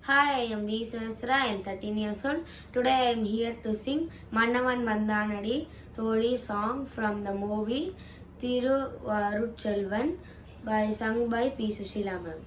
Hi, I am V. Sahasra. I am 13 years old. Today I am here to sing Mannavan Vandanadi Thodi song from the movie Thiruvarutselvan sung by P. Sushila ma'am.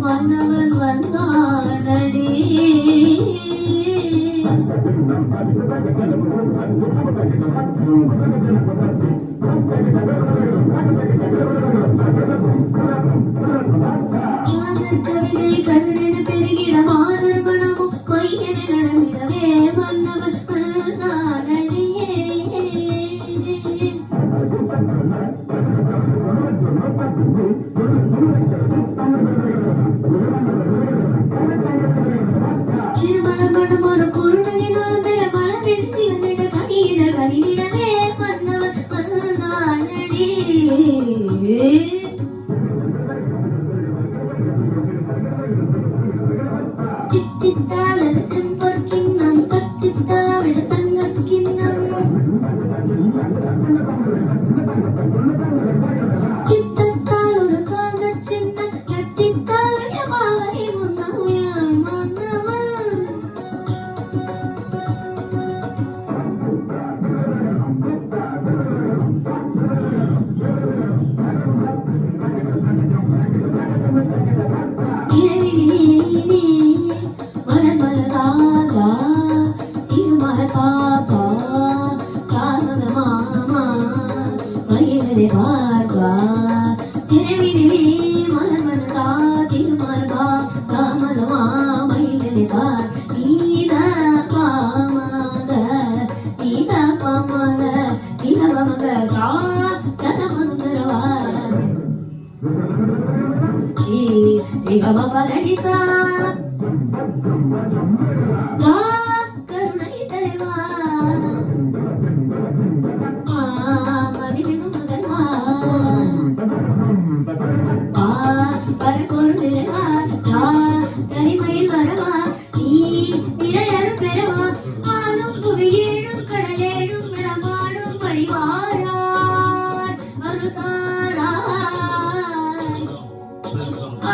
மன்னவன் வந்தானடி கவிதை கண்ணென பெருகிட மாதர் மனமும் மையென நடமிடவே மன்னவன் வந்தானடியே Sata Mandara நிகமபலனிசா வா கருணை தலைவா மதிமிகு முதல்வா பரப்பொருள் நிறைவா தனிமையில் வரவா நீ நிறையரும் பெறவா ஆளும் புவியேழும் கடலேழும் நடமாடும் படிவாராய் மறுத்தாராய்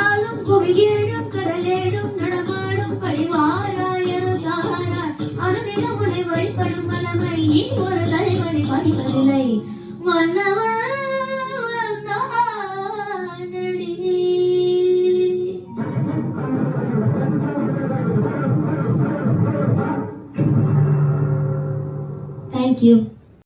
ஆளும் புவியேழும் கடலேழும் நடமாடும் படிவாராய் அருதாராய் அனுதினம் உன்னை வழிபடும் வல்லமை இனி ஒரு தலைவனை பணிவதில்லை மன்னவன் Thank you.